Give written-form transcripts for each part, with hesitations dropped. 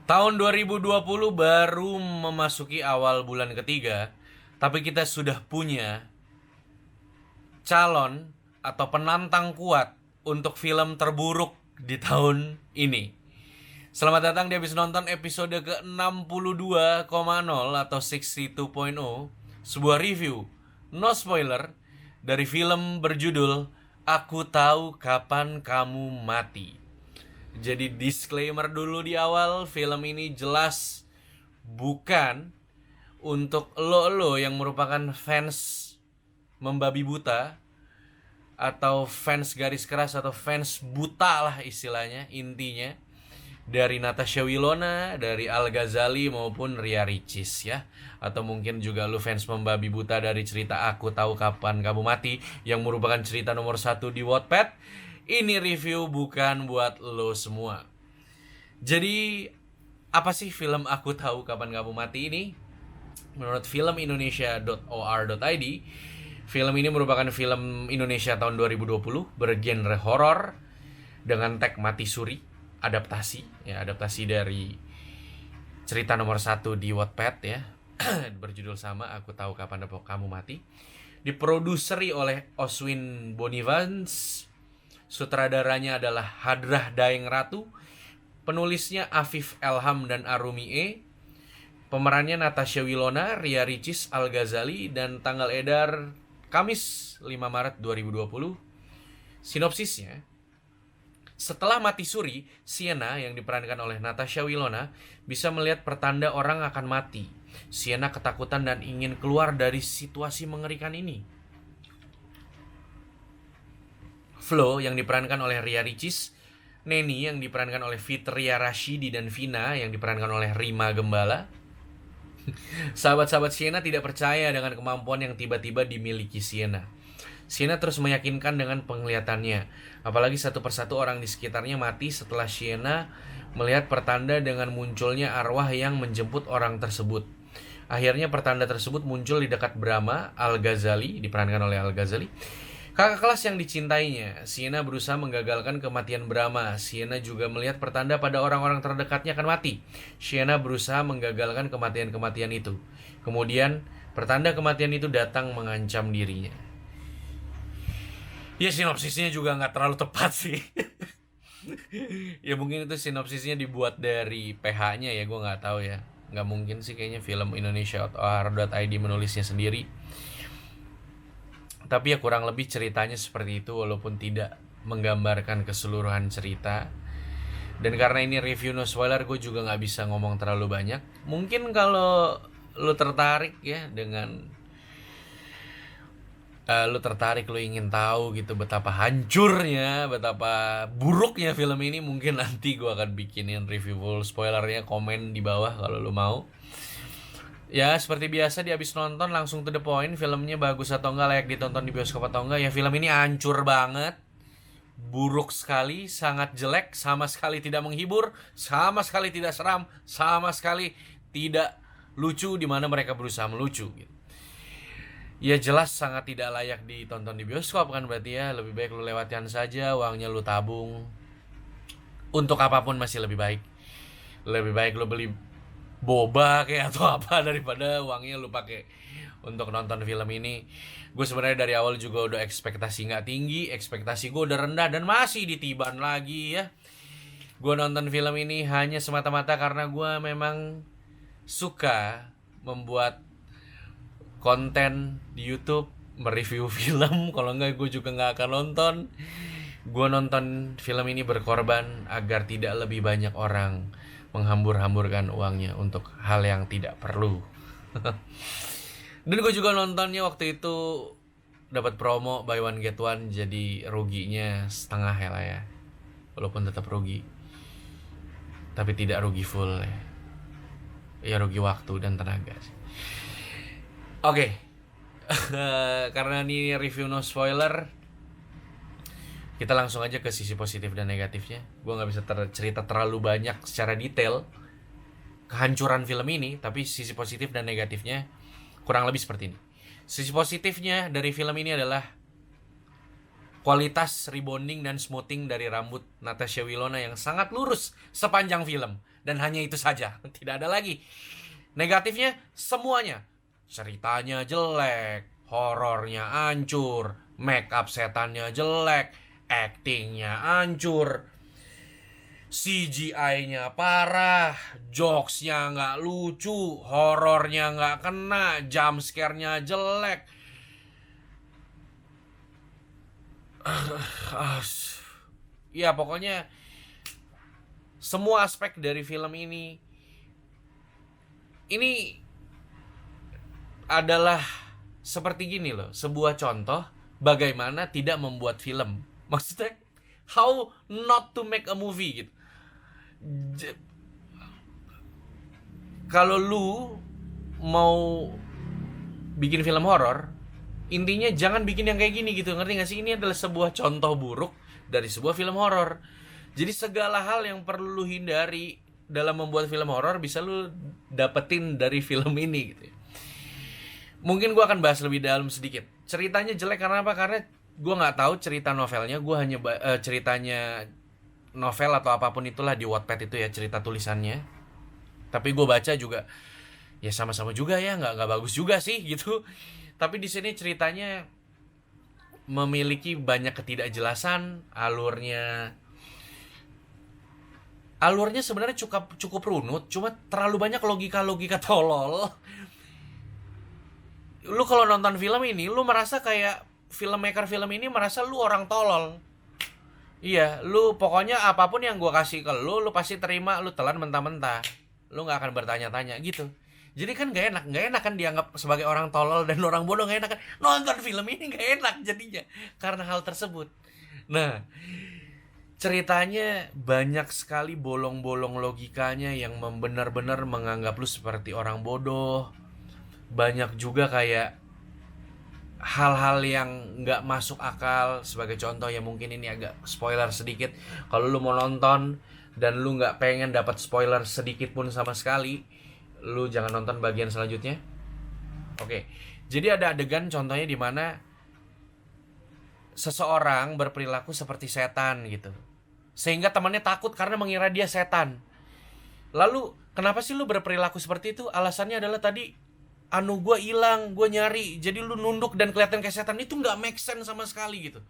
Tahun 2020 baru memasuki awal bulan ketiga, tapi kita sudah punya calon atau penantang kuat untuk film terburuk di tahun ini. Selamat datang di habis nonton episode ke-62,0 atau 62.0, sebuah review no spoiler dari film berjudul Aku Tahu Kapan Kamu Mati. Jadi disclaimer dulu di awal, film ini jelas bukan untuk lo yang merupakan fans membabi buta atau fans garis keras atau fans buta lah istilahnya, intinya dari Natasha Wilona, dari Al Ghazali maupun Ria Ricis ya. Atau mungkin juga lu fans membabi buta dari cerita Aku Tahu Kapan Kamu Mati yang merupakan cerita nomor 1 di Wattpad. Ini review bukan buat lo semua. Jadi apa sih film Aku Tahu Kapan Kamu Mati ini? Menurut filmindonesia.or.id, film ini merupakan film Indonesia tahun 2020 bergenre horor dengan tag mati suri, adaptasi dari cerita nomor 1 di Wattpad ya. Berjudul sama Aku Tahu Kapan Kamu Mati. Diproduseri oleh Oswin Bonivans. Sutradaranya adalah Hadrah Daeng Ratu. Penulisnya Afif Elham dan Arumi E. Pemerannya Natasha Wilona, Ria Ricis, Al Ghazali, dan tanggal edar Kamis 5 Maret 2020. Sinopsisnya, setelah mati suri, Sienna yang diperankan oleh Natasha Wilona bisa melihat pertanda orang akan mati. Sienna ketakutan dan ingin keluar dari situasi mengerikan ini. Flo yang diperankan oleh Ria Ricis, Neni yang diperankan oleh Fitria Rashidi dan Vina yang diperankan oleh Rima Gembala. Sahabat-sahabat Sienna tidak percaya dengan kemampuan yang tiba-tiba dimiliki Sienna. Sienna terus meyakinkan dengan penglihatannya. Apalagi satu persatu orang di sekitarnya mati setelah Sienna melihat pertanda dengan munculnya arwah yang menjemput orang tersebut. Akhirnya pertanda tersebut muncul di dekat Brahma, Al Ghazali, diperankan oleh Al Ghazali, kakak kelas yang dicintainya. Sienna berusaha menggagalkan kematian Brahma. Sienna juga melihat pertanda pada orang-orang terdekatnya akan mati. Sienna berusaha menggagalkan kematian-kematian itu. Kemudian pertanda kematian itu datang mengancam dirinya. Ya sinopsisnya juga nggak terlalu tepat sih. Ya mungkin itu sinopsisnya dibuat dari PH-nya ya, gue nggak tahu ya. Nggak mungkin sih kayaknya film Indonesia.or.id menulisnya sendiri. Tapi ya kurang lebih ceritanya seperti itu walaupun tidak menggambarkan keseluruhan cerita. Dan karena ini review no spoiler, gue juga nggak bisa ngomong terlalu banyak. Mungkin kalau lo tertarik ya dengan lo ingin tahu gitu betapa hancurnya, betapa buruknya film ini, mungkin nanti gue akan bikinin review full spoilernya, komen di bawah kalau lo mau. Ya seperti biasa di habis nonton langsung to the point, filmnya bagus atau enggak, layak ditonton di bioskop atau enggak. Ya film ini hancur banget, buruk sekali, sangat jelek, sama sekali tidak menghibur, sama sekali tidak seram, sama sekali tidak lucu di mana mereka berusaha melucu gitu. Ya jelas sangat tidak layak ditonton di bioskop kan, berarti ya lebih baik lu lewatkan saja, uangnya lu tabung untuk apapun masih lebih baik. Lebih baik lu beli boba kayak atau apa daripada uangnya lu pakai untuk nonton film ini. Gue sebenarnya dari awal juga udah ekspektasi nggak tinggi, ekspektasi gue udah rendah dan masih ditiban lagi ya. Gue nonton film ini hanya semata-mata karena gue memang suka membuat konten di YouTube, mereview film. Kalau enggak gue juga nggak akan nonton. Gue nonton film ini berkorban agar tidak lebih banyak orang menghambur-hamburkan uangnya untuk hal yang tidak perlu. Dan gue juga nontonnya waktu itu dapat promo buy one get one, jadi ruginya setengah ya lah ya. Walaupun tetap rugi, tapi tidak rugi full ya. Ya rugi waktu dan tenaga sih. Oke. Karena ini review no spoiler, kita langsung aja ke sisi positif dan negatifnya. Gue gak bisa cerita terlalu banyak secara detail kehancuran film ini, tapi sisi positif dan negatifnya kurang lebih seperti ini. Sisi positifnya dari film ini adalah kualitas rebonding dan smoothing dari rambut Natasha Wilona yang sangat lurus sepanjang film. dan hanya itu saja. Tidak ada lagi. Negatifnya semuanya. Ceritanya jelek, horornya hancur, make up setannya jelek, actingnya hancur, CGI-nya parah, jokes-nya nggak lucu, horornya nggak kena, jump scare-nya jelek. Ya pokoknya semua aspek dari film ini adalah seperti gini loh, sebuah contoh bagaimana tidak membuat film. Maksudnya how not to make a movie gitu. Kalau lu mau bikin film horor, intinya jangan bikin yang kayak gini gitu, ngerti gak sih? Ini adalah sebuah contoh buruk dari sebuah film horor. Jadi segala hal yang perlu lu hindari dalam membuat film horor bisa lu dapetin dari film ini gitu. Mungkin gue akan bahas lebih dalam sedikit. Ceritanya jelek karena apa? Karena gue nggak tahu cerita novelnya. Gue hanya ceritanya novel atau apapun itulah di Wattpad itu ya, cerita tulisannya. Tapi gue baca juga ya sama-sama juga ya, nggak bagus juga sih gitu. Tapi di sini ceritanya memiliki banyak ketidakjelasan, alurnya sebenarnya cukup runut, cuma terlalu banyak logika tolol. Lu kalau nonton film ini, lu merasa kayak filmmaker film ini merasa lu orang tolol. Iya, lu pokoknya apapun yang gua kasih ke lu pasti terima, lu telan mentah-mentah. Lu nggak akan bertanya-tanya gitu. Jadi kan gak enak kan dianggap sebagai orang tolol dan orang bodoh, gak enak kan. Nonton film ini gak enak jadinya karena hal tersebut. Nah, ceritanya banyak sekali bolong-bolong logikanya yang benar-benar menganggap lu seperti orang bodoh. Banyak juga kayak hal-hal yang nggak masuk akal. Sebagai contoh ya, mungkin ini agak spoiler sedikit. Kalau lu mau nonton dan lu nggak pengen dapat spoiler sedikit pun sama sekali, lu jangan nonton bagian selanjutnya. Oke, jadi ada adegan contohnya di mana seseorang berperilaku seperti setan gitu, sehingga temannya takut karena mengira dia setan. Lalu kenapa sih lu berperilaku seperti itu? Alasannya adalah tadi gue hilang, gue nyari, jadi lu nunduk dan kelihatan kayak setan. Itu nggak make sense sama sekali gitu,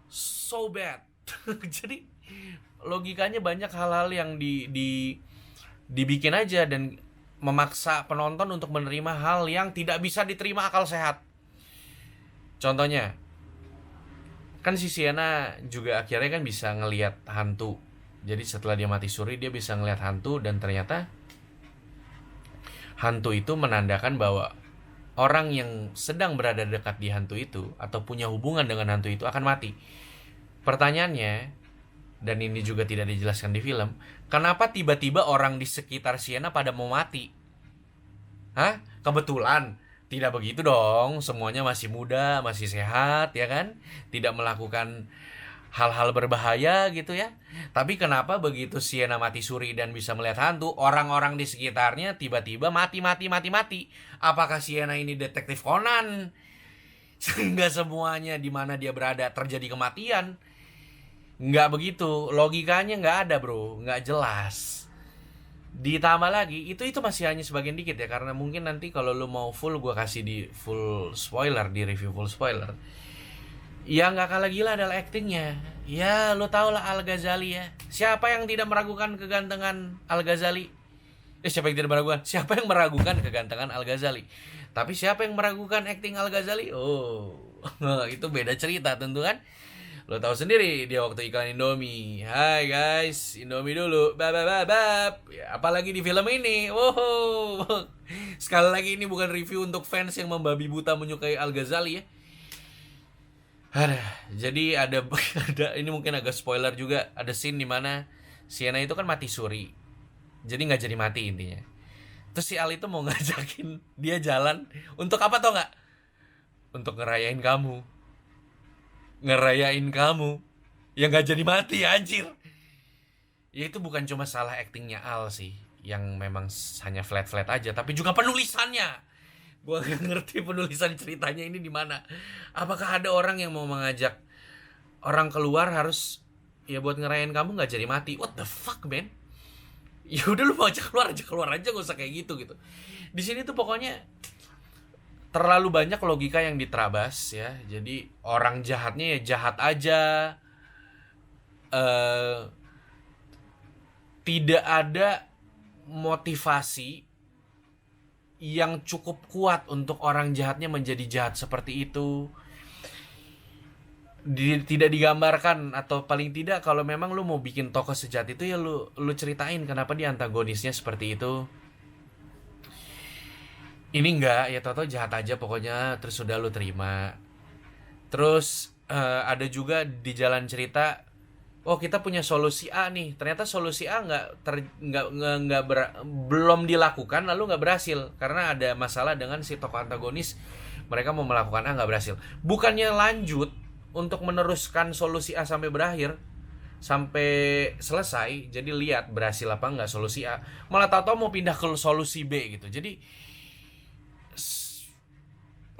so bad. Jadi logikanya banyak hal-hal yang dibikin aja dan memaksa penonton untuk menerima hal yang tidak bisa diterima akal sehat. Contohnya kan si Sienna juga akhirnya kan bisa ngelihat hantu. Jadi setelah dia mati suri, dia bisa ngelihat hantu, dan ternyata hantu itu menandakan bahwa orang yang sedang berada dekat di hantu itu atau punya hubungan dengan hantu itu akan mati. Pertanyaannya, dan ini juga tidak dijelaskan di film, kenapa tiba-tiba orang di sekitar Sienna pada mau mati? Hah? Kebetulan? Tidak begitu dong, semuanya masih muda, masih sehat ya kan? Tidak melakukan hal-hal berbahaya gitu ya. Tapi kenapa begitu Sienna mati suri dan bisa melihat hantu, orang-orang di sekitarnya tiba-tiba mati? Apakah Sienna ini detektif Conan? Sehingga semuanya di mana dia berada terjadi kematian? Nggak begitu, logikanya nggak ada bro, nggak jelas. Ditambah lagi, itu masih hanya sebagian dikit ya, karena mungkin nanti kalau lu mau full, gue kasih di full spoiler, di review full spoiler. Ya nggak kalah gila adalah actingnya. Ya lu tau lah Al Ghazali ya. Siapa yang tidak meragukan kegantengan Al Ghazali? Siapa yang tidak meragukan? Siapa yang meragukan kegantengan Al Ghazali? Tapi siapa yang meragukan acting Al Ghazali? Oh, itu beda cerita tentu kan. Lo tahu sendiri dia waktu iklan Indomie. Hai guys, Indomie dulu. Bab. Ya, apalagi di film ini. Wow. Sekali lagi ini bukan review untuk fans yang membabi buta menyukai Al Ghazali ya. Jadi ada ini mungkin agak spoiler juga. Ada scene di mana Sienna itu kan mati suri. Jadi nggak jadi mati intinya. Terus si Al itu mau ngajakin dia jalan untuk apa tau nggak? Untuk ngerayain kamu yang gak jadi mati anjir. Ya itu bukan cuma salah actingnya Al sih, yang memang hanya flat aja, tapi juga penulisannya. Gua gak ngerti penulisan ceritanya ini di mana. Apakah ada orang yang mau mengajak orang keluar harus ya buat ngerayain kamu gak jadi mati? What the fuck man? Ya udah lu mau ajak keluar aja, gak usah kayak gitu gitu. Di sini tuh pokoknya terlalu banyak logika yang diterabas ya. Jadi orang jahatnya ya jahat aja. eh Tidak ada motivasi yang cukup kuat untuk orang jahatnya menjadi jahat seperti itu. Tidak digambarkan, atau paling tidak kalau memang lu mau bikin tokoh sejahat itu ya lu ceritain kenapa dia antagonisnya seperti itu. Ini enggak, ya tau jahat aja pokoknya, terus udah lu terima. Terus ada juga di jalan cerita, oh kita punya solusi A nih, ternyata solusi A belum dilakukan, lalu nggak berhasil karena ada masalah dengan si tokoh antagonis. Mereka mau melakukan A, nggak berhasil. Bukannya lanjut untuk meneruskan solusi A sampai berakhir, sampai selesai, jadi lihat berhasil apa nggak solusi A, malah tahu-tahu mau pindah ke solusi B gitu. Jadi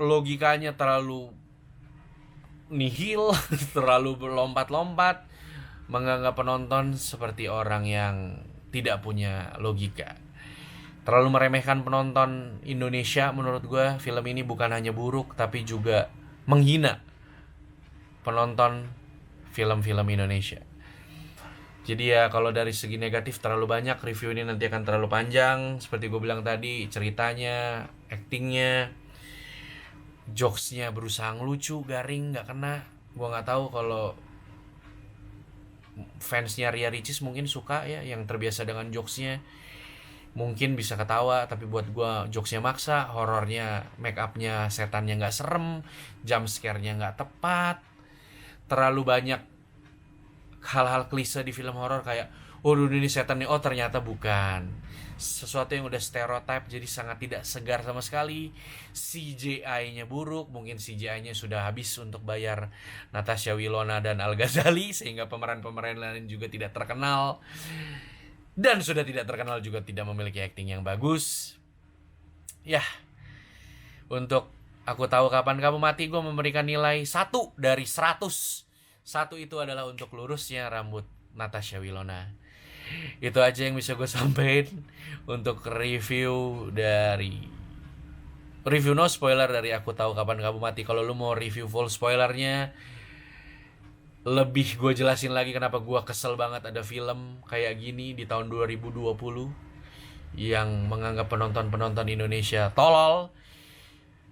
logikanya terlalu nihil, terlalu berlompat-lompat, menganggap penonton seperti orang yang tidak punya logika. Terlalu meremehkan penonton Indonesia. Menurut gue film ini bukan hanya buruk, tapi juga menghina penonton film-film Indonesia. Jadi ya kalau dari segi negatif terlalu banyak, review ini nanti akan terlalu panjang. Seperti gue bilang tadi, ceritanya, actingnya, jokesnya berusaha ngelucu, garing, nggak kena. Gue nggak tahu kalau fansnya Ria Ricis mungkin suka ya, yang terbiasa dengan jokesnya mungkin bisa ketawa, tapi buat gue jokesnya maksa, horornya, make upnya setannya nggak serem, jump scare-nya nggak tepat, terlalu banyak hal-hal klise di film horor kayak oh ini setan nih, oh ternyata bukan, sesuatu yang udah stereotip, jadi sangat tidak segar sama sekali. CGI-nya buruk, mungkin CGI-nya sudah habis untuk bayar Natasha Wilona dan Al Ghazali, sehingga pemeran-pemeran lain juga tidak terkenal, dan sudah tidak terkenal juga tidak memiliki acting yang bagus. Ya, untuk Aku Tahu Kapan Kamu Mati, gue memberikan nilai 1 dari 100. 1 itu adalah untuk lurusnya rambut Natasha Wilona. Itu aja yang bisa gue sampaikan untuk review no spoiler dari Aku Tahu Kapan Kamu Mati. Kalau lu mau review full spoilernya, lebih gue jelasin lagi kenapa gue kesel banget ada film kayak gini di tahun 2020 yang menganggap penonton Indonesia tolol,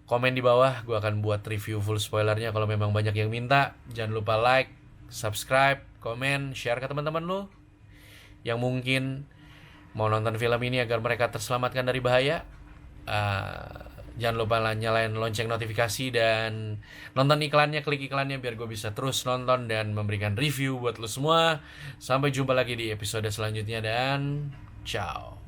komen di bawah. Gue akan buat review full spoilernya kalau memang banyak yang minta. Jangan lupa like, subscribe, komen, share ke teman-teman lu yang mungkin mau nonton film ini agar mereka terselamatkan dari bahaya. Jangan lupa nyalain lonceng notifikasi dan nonton iklannya, klik iklannya biar gue bisa terus nonton dan memberikan review buat lo semua. Sampai jumpa lagi di episode selanjutnya dan ciao.